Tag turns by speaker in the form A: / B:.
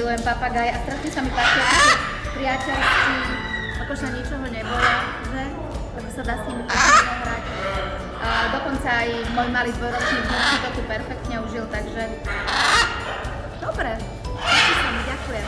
A: milujem papagaje a strašne sa mi páčia také priateľskí, ako sa ničoho neboja, že? Ako sa dá s nimi hrať. Dokonca aj môj malý dvojročný vnúk si to tu perfektne užil, takže dobre, páči sa mi, ďakujem.